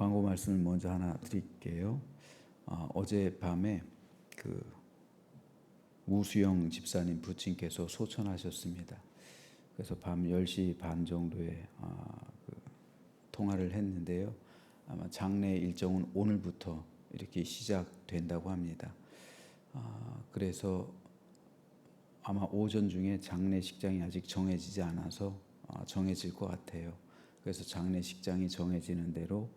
광고 말씀을 먼저 하나 드릴게요. 어젯밤에 우수영 집사님 부친께서 소천하셨습니다. 그래서 밤 10시 반 정도에 통화를 했는데요. 아마 장례 일정은 오늘부터 이렇게 시작된다고 합니다. 그래서 아마 오전 중에 장례식장이 아직 정해지지 않아서 정해질 것 같아요. 그래서 장례식장이 정해지는 대로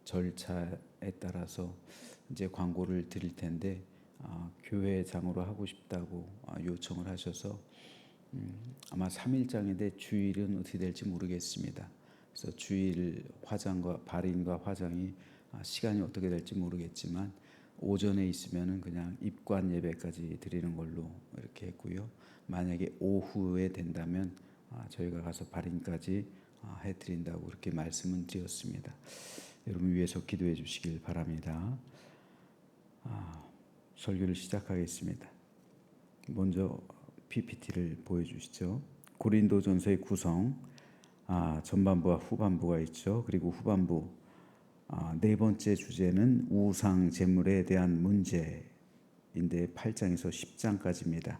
절차에 따라서 이제 광고를 드릴 텐데 교회장으로 하고 싶다고 요청을 하셔서 아마 3일장인데 주일은 어떻게 될지 모르겠습니다. 그래서 주일 화장과 발인과 화장이 시간이 어떻게 될지 모르겠지만 오전에 있으면은 그냥 입관 예배까지 드리는 걸로 이렇게 했고요. 만약에 오후에 된다면 저희가 가서 발인까지 해드린다고 그렇게 말씀은 드렸습니다. 여러분 위해서 기도해 주시길 바랍니다. 설교를 시작하겠습니다. 먼저 PPT를 보여주시죠. 고린도전서의 구성, 전반부와 후반부가 있죠. 그리고 후반부 네 번째 주제는 우상 제물에 대한 문제인데 8장에서 10장까지입니다.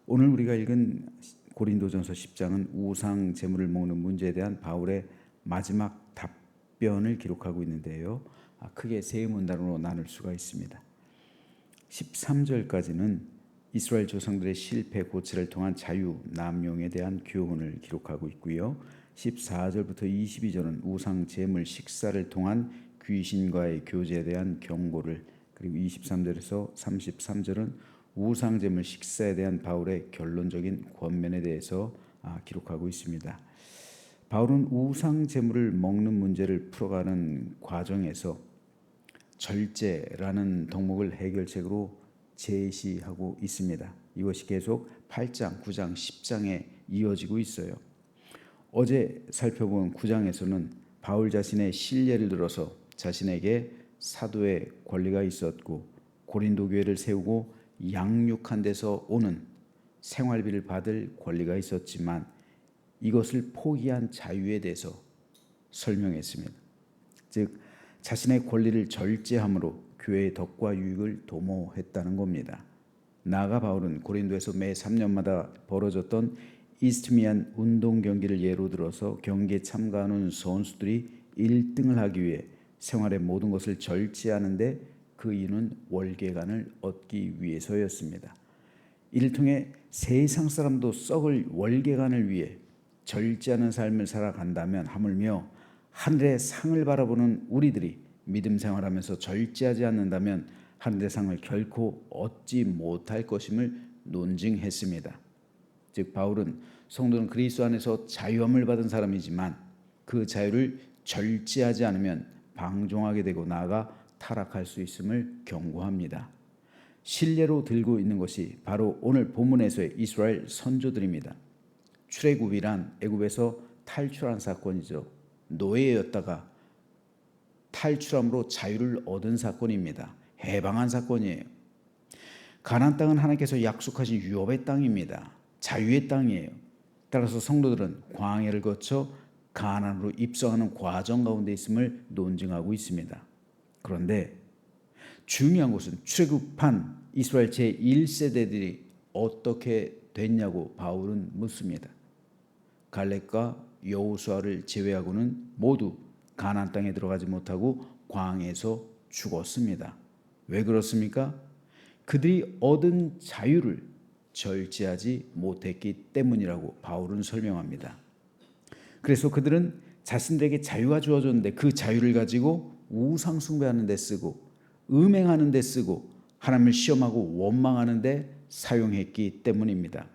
오늘 우리가 읽은 고린도전서 10장은 우상 제물을 먹는 문제에 대한 바울의 마지막 답변을 기록하고 있는데요. 크게 세 문단으로 나눌 수가 있습니다. 13절까지는 이스라엘 조상들의 실패 고치를 통한 자유 남용에 대한 교훈을 기록하고 있고요. 14절부터 22절은 우상 제물 식사를 통한 귀신과의 교제에 대한 경고를, 그리고 23절에서 33절은 우상 제물 식사에 대한 바울의 결론적인 권면에 대해서 기록하고 있습니다. 바울은 우상 제물을 먹는 문제를 풀어가는 과정에서 절제라는 덕목을 해결책으로 제시하고 있습니다. 이것이 계속 8장, 9장, 10장에 이어지고 있어요. 어제 살펴본 9장에서는 바울 자신의 신뢰를 들어서 자신에게 사도의 권리가 있었고 고린도 교회를 세우고 양육한 데서 오는 생활비를 받을 권리가 있었지만 이것을 포기한 자유에 대해서 설명했습니다. 즉 자신의 권리를 절제함으로 교회의 덕과 유익을 도모했다는 겁니다. 나아가 바울은 고린도에서 매 3년마다 벌어졌던 이스트미안 운동 경기를 예로 들어서 경기에 참가하는 선수들이 1등을 하기 위해 생활의 모든 것을 절제하는데 그 이유는 월계관을 얻기 위해서였습니다. 이를 통해 세상 사람도 썩을 월계관을 위해 절제하는 삶을 살아간다면 하물며 하늘의 상을 바라보는 우리들이 믿음 생활하면서 절제하지 않는다면 하늘의 상을 결코 얻지 못할 것임을 논증했습니다. 즉 바울은 성도는 그리스도 안에서 자유함을 받은 사람이지만 그 자유를 절제하지 않으면 방종하게 되고 나아가 타락할 수 있음을 경고합니다. 신뢰로 들고 있는 것이 바로 오늘 본문에서의 이스라엘 선조들입니다. 출애굽이란 애굽에서 탈출한 사건이죠. 노예였다가 탈출함으로 자유를 얻은 사건입니다. 해방한 사건이에요. 가나안 땅은 하나님께서 약속하신 유업의 땅입니다. 자유의 땅이에요. 따라서 성도들은 광야를 거쳐 가나안으로 입성하는 과정 가운데 있음을 논증하고 있습니다. 그런데 중요한 것은 출애굽한 이스라엘 제1세대들이 어떻게 됐냐고 바울은 묻습니다. 갈렙과 여호수아를 제외하고는 모두 가나안 땅에 들어가지 못하고 광야에서 죽었습니다. 왜 그렇습니까? 그들이 얻은 자유를 절제하지 못했기 때문이라고 바울은 설명합니다. 그래서 그들은 자신들에게 자유가 주어졌는데 그 자유를 가지고 우상 숭배하는 데 쓰고 음행하는 데 쓰고 하나님을 시험하고 원망하는 데 사용했기 때문입니다.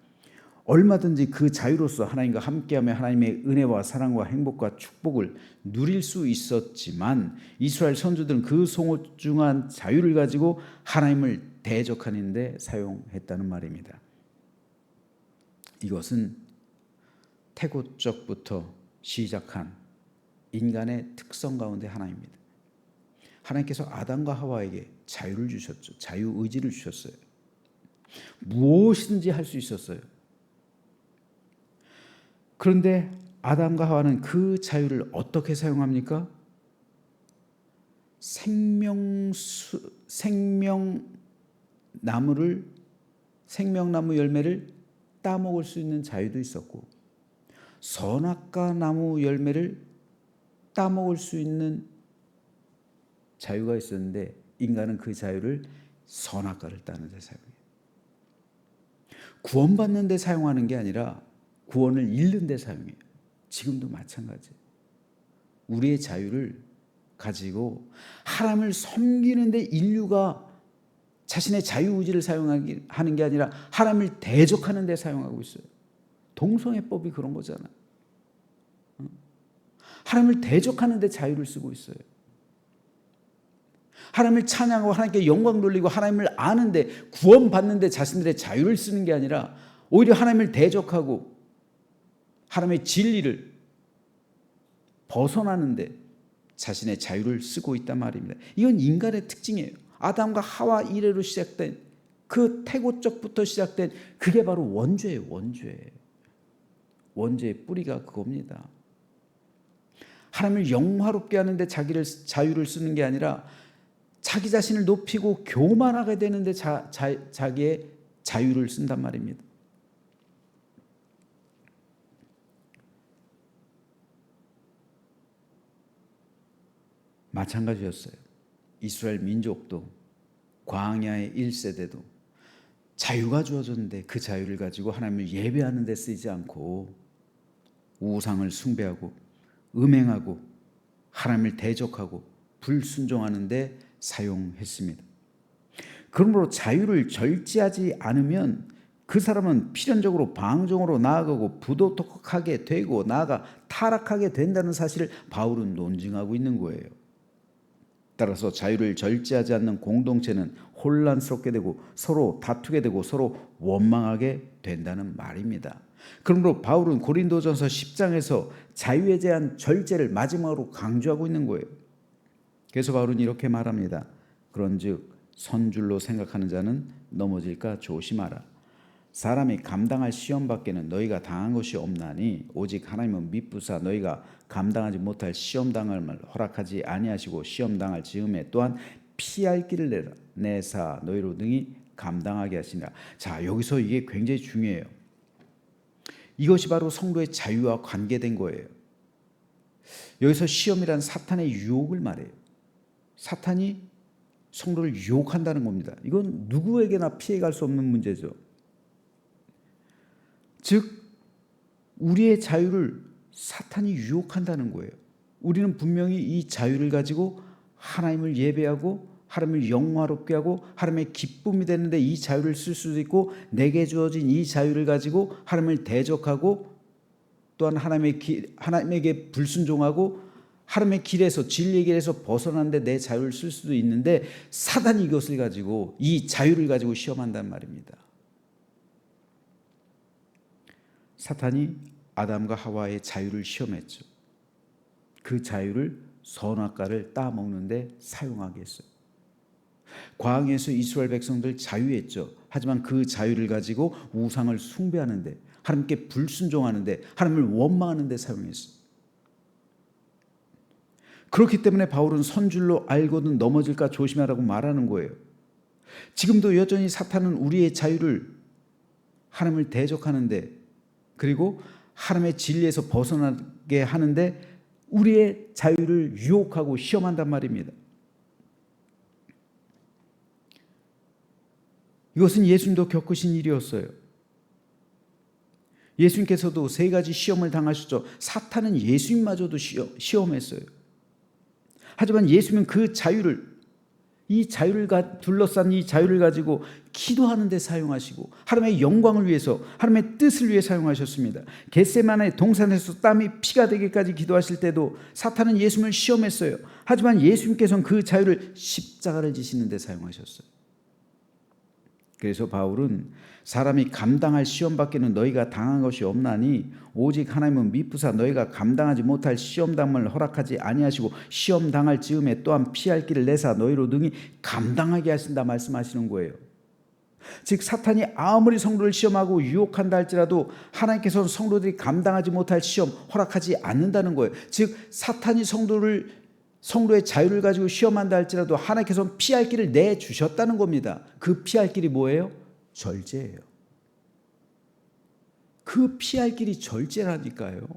얼마든지 그 자유로서 하나님과 함께하며 하나님의 은혜와 사랑과 행복과 축복을 누릴 수 있었지만 이스라엘 선조들은 그 소중한 자유를 가지고 하나님을 대적하는 데 사용했다는 말입니다. 이것은 태고적부터 시작한 인간의 특성 가운데 하나입니다. 하나님께서 아담과 하와에게 자유를 주셨죠. 자유의지를 주셨어요. 무엇이든지 할 수 있었어요. 그런데 아담과 하와는 그 자유를 어떻게 사용합니까? 생명나무 열매를 따먹을 수 있는 자유도 있었고, 선악과 나무 열매를 따먹을 수 있는 자유가 있었는데, 인간은 그 자유를 선악과를 따는 데 사용해요. 구원받는 데 사용하는 게 아니라 구원을 잃는 데 사용해요. 지금도 마찬가지예요. 우리의 자유를 가지고 하나님을 섬기는 데 인류가 자신의 자유의지를 사용하는 게 아니라 하나님을 대적하는 데 사용하고 있어요. 동성애법이 그런 거잖아. 하나님을 대적하는 데 자유를 쓰고 있어요. 하나님을 찬양하고 하나님께 영광 돌리고 하나님을 아는데, 구원받는데 자신들의 자유를 쓰는 게 아니라 오히려 하나님을 대적하고 하나님의 진리를 벗어나는데 자신의 자유를 쓰고 있단 말입니다. 이건 인간의 특징이에요. 아담과 하와 이래로 시작된 그 태고적부터 시작된 그게 바로 원죄예요. 원죄의 뿌리가 그겁니다. 하나님을 영화롭게 하는데 자유를 쓰는 게 아니라 자기 자신을 높이고 교만하게 되는데 자기의 자유를 쓴단 말입니다. 마찬가지였어요. 이스라엘 민족도 광야의 1세대도 자유가 주어졌는데 그 자유를 가지고 하나님을 예배하는 데 쓰지 않고 우상을 숭배하고 음행하고 하나님을 대적하고 불순종하는 데 사용했습니다. 그러므로 자유를 절제하지 않으면 그 사람은 필연적으로 방종으로 나아가고 부도덕하게 되고 나아가 타락하게 된다는 사실을 바울은 논증하고 있는 거예요. 따라서 자유를 절제하지 않는 공동체는 혼란스럽게 되고 서로 다투게 되고 서로 원망하게 된다는 말입니다. 그러므로 바울은 고린도전서 10장에서 자유에 대한 절제를 마지막으로 강조하고 있는 거예요. 그래서 바울은 이렇게 말합니다. 그런즉 선줄로 생각하는 자는 넘어질까 조심하라. 사람이 감당할 시험 밖에는 너희가 당한 것이 없나니 오직 하나님은 미쁘사 너희가 감당하지 못할 시험 당함을 허락하지 아니하시고 시험 당할 즈음에 또한 피할 길을 내사 너희로 능히 감당하게 하시니라. 자, 여기서 이게 굉장히 중요해요. 이것이 바로 성도의 자유와 관계된 거예요. 여기서 시험이란 사탄의 유혹을 말해요. 사탄이 성도를 유혹한다는 겁니다. 이건 누구에게나 피해갈 수 없는 문제죠. 즉 우리의 자유를 사탄이 유혹한다는 거예요. 우리는 분명히 이 자유를 가지고 하나님을 예배하고 하나님을 영화롭게 하고 하나님의 기쁨이 되는데 이 자유를 쓸 수도 있고, 내게 주어진 이 자유를 가지고 하나님을 대적하고 또한 하나님에게 불순종하고 하나님의 길에서 진리의 길에서 벗어나는데 내 자유를 쓸 수도 있는데, 사단이 이것을 가지고 이 자유를 가지고 시험한단 말입니다. 사탄이 아담과 하와의 자유를 시험했죠. 그 자유를 선악과를 따먹는데 사용하게 했어요. 광야에서 이스라엘 백성들 자유했죠. 하지만 그 자유를 가지고 우상을 숭배하는데, 하나님께 불순종하는데, 하나님을 원망하는 데 사용했어요. 그렇기 때문에 바울은 선줄로 알고는 넘어질까 조심하라고 말하는 거예요. 지금도 여전히 사탄은 우리의 자유를 하나님을 대적하는데, 그리고 하나님의 진리에서 벗어나게 하는데 우리의 자유를 유혹하고 시험한단 말입니다. 이것은 예수님도 겪으신 일이었어요. 예수님께서도 3가지 시험을 당하셨죠. 사탄은 예수님마저도 시험했어요. 하지만 예수님은 그 자유를, 이 자유를 둘러싼 이 자유를 가지고 기도하는 데 사용하시고 하나님의 영광을 위해서, 하나님의 뜻을 위해 사용하셨습니다. 겟세마네 동산에서 땀이 피가 되기까지 기도하실 때도 사탄은 예수님을 시험했어요. 하지만 예수님께서는 그 자유를 십자가를 지시는 데 사용하셨어요. 그래서 바울은 사람이 감당할 시험 밖에는 너희가 당한 것이 없나니 오직 하나님은 미쁘사 너희가 감당하지 못할 시험 당함을 허락하지 아니하시고 시험 당할 즈음에 또한 피할 길을 내사 너희로 능히 감당하게 하신다 말씀하시는 거예요. 즉 사탄이 아무리 성도를 시험하고 유혹한다 할지라도 하나님께서는 성도들이 감당하지 못할 시험 허락하지 않는다는 거예요. 즉 사탄이 성도를 성도의 자유를 가지고 시험한다 할지라도 하나님께서 피할 길을 내주셨다는 겁니다. 그 피할 길이 뭐예요? 절제예요. 그 피할 길이 절제라니까요.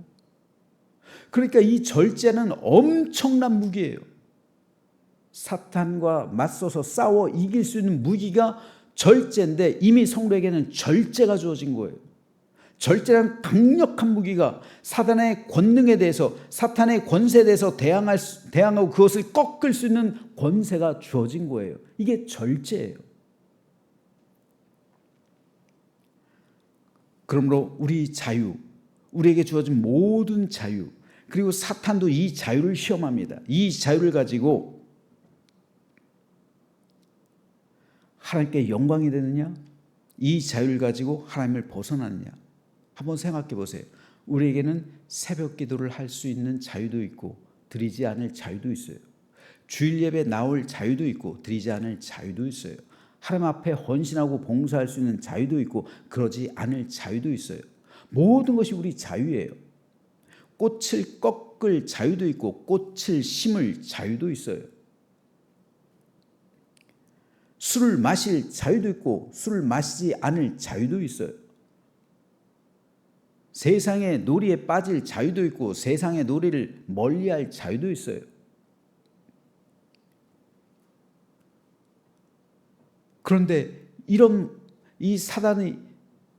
그러니까 이 절제는 엄청난 무기예요. 사탄과 맞서서 싸워 이길 수 있는 무기가 절제인데 이미 성도에게는 절제가 주어진 거예요. 절제란 강력한 무기가 사탄의 권능에 대해서, 사탄의 권세에 대해서 대항하고 그것을 꺾을 수 있는 권세가 주어진 거예요. 이게 절제예요. 그러므로 우리 자유, 우리에게 주어진 모든 자유, 그리고 사탄도 이 자유를 시험합니다. 이 자유를 가지고 하나님께 영광이 되느냐? 이 자유를 가지고 하나님을 벗어나느냐? 한번 생각해 보세요. 우리에게는 새벽 기도를 할 수 있는 자유도 있고 드리지 않을 자유도 있어요. 주일 예배 나올 자유도 있고 드리지 않을 자유도 있어요. 하나님 앞에 헌신하고 봉사할 수 있는 자유도 있고 그러지 않을 자유도 있어요. 모든 것이 우리 자유예요. 꽃을 꺾을 자유도 있고 꽃을 심을 자유도 있어요. 술을 마실 자유도 있고 술을 마시지 않을 자유도 있어요. 세상의 놀이에 빠질 자유도 있고 세상의 놀이를 멀리할 자유도 있어요. 그런데 이 사단이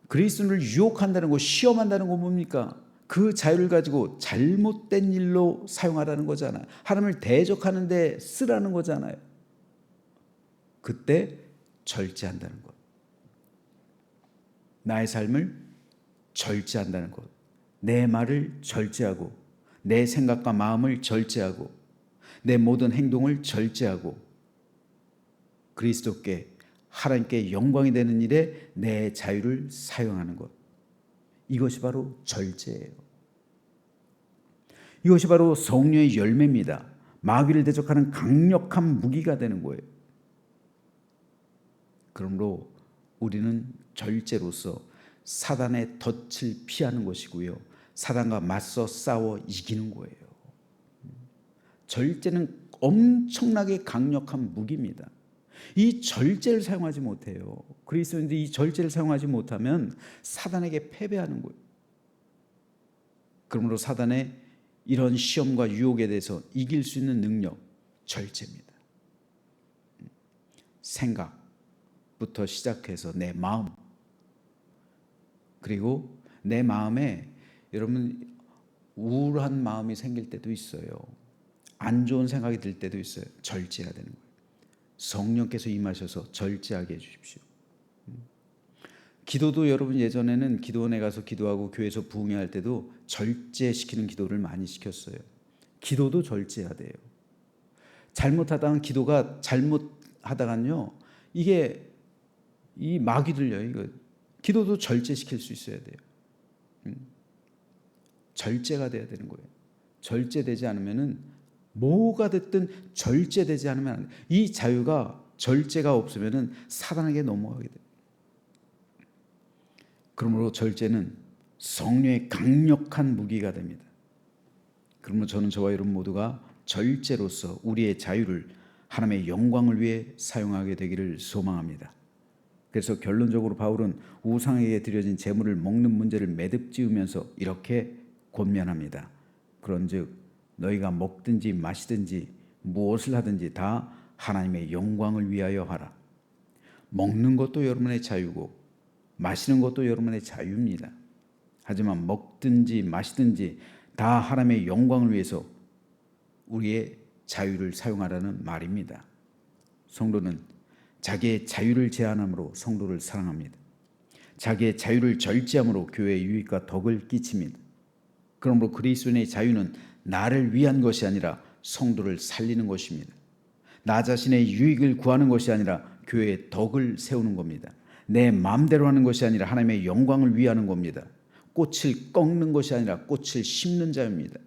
그리스도를 유혹한다는 거, 시험한다는 거 뭡니까? 그 자유를 가지고 잘못된 일로 사용하라는 거잖아요. 하나님을 대적하는 데 쓰라는 거잖아요. 그때 절제한다는 것. 나의 삶을 절제한다는 것. 내 말을 절제하고 내 생각과 마음을 절제하고 내 모든 행동을 절제하고 그리스도께 하나님께 영광이 되는 일에 내 자유를 사용하는 것. 이것이 바로 절제예요. 이것이 바로 성령의 열매입니다. 마귀를 대적하는 강력한 무기가 되는 거예요. 그러므로 우리는 절제로서 사단의 덫을 피하는 것이고요. 사단과 맞서 싸워 이기는 거예요. 절제는 엄청나게 강력한 무기입니다. 이 절제를 사용하지 못해요. 그리스도인들이 이 절제를 사용하지 못하면 사단에게 패배하는 거예요. 그러므로 사단의 이런 시험과 유혹에 대해서 이길 수 있는 능력, 절제입니다. 생각부터 시작해서 내 마음, 그리고 내 마음에 여러분 우울한 마음이 생길 때도 있어요. 안 좋은 생각이 들 때도 있어요. 절제해야 되는 거예요. 성령께서 임하셔서 절제하게 해주십시오. 기도도 여러분 예전에는 기도원에 가서 기도하고 교회에서 부흥회 할 때도 절제시키는 기도를 많이 시켰어요. 기도도 절제해야 돼요. 잘못하다가 기도가 잘못하다간요 이게 이 마귀 들려요. 이거 기도도 절제시킬 수 있어야 돼요. 절제가 돼야 되는 거예요. 절제되지 않으면은 뭐가 됐든 절제되지 않으면 이 자유가 절제가 없으면은 사단에게 넘어가게 돼요. 그러므로 절제는 성령의 강력한 무기가 됩니다. 그러므로 저는 저와 여러분 모두가 절제로서 우리의 자유를 하나님의 영광을 위해 사용하게 되기를 소망합니다. 그래서 결론적으로 바울은 우상에게 드려진 제물을 먹는 문제를 매듭 지으면서 이렇게 권면합니다. 그런즉 너희가 먹든지 마시든지 무엇을 하든지 다 하나님의 영광을 위하여 하라. 먹는 것도 여러분의 자유고 마시는 것도 여러분의 자유입니다. 하지만 먹든지 마시든지 다 하나님의 영광을 위해서 우리의 자유를 사용하라는 말입니다. 성도는 자기의 자유를 제한함으로 성도를 사랑합니다. 자기의 자유를 절제함으로 교회의 유익과 덕을 끼칩니다. 그러므로 그리스도인의 자유는 나를 위한 것이 아니라 성도를 살리는 것입니다. 나 자신의 유익을 구하는 것이 아니라 교회의 덕을 세우는 겁니다. 내 마음대로 하는 것이 아니라 하나님의 영광을 위하는 겁니다. 꽃을 꺾는 것이 아니라 꽃을 심는 자유입니다.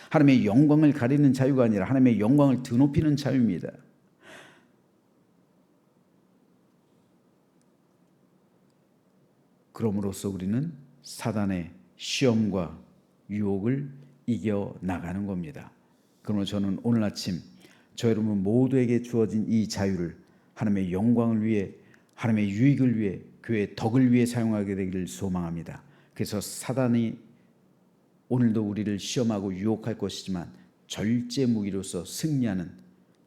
하나님의 영광을 가리는 자유가 아니라 하나님의 영광을 드높이는 자유입니다. 그럼으로써 우리는 사단의 시험과 유혹을 이겨 나가는 겁니다. 그러므로 저는 오늘 아침 저 여러분 모두에게 주어진 이 자유를 하나님의 영광을 위해, 하나님의 유익을 위해, 교회의 덕을 위해 사용하게 되기를 소망합니다. 그래서 사단이 오늘도 우리를 시험하고 유혹할 것이지만 절제 무기로서 승리하는,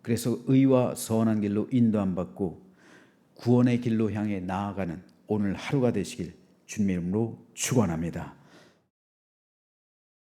그래서 의와 선한 길로 인도함 받고 구원의 길로 향해 나아가는 오늘 하루가 되시길 주님의 이름으로 축원합니다.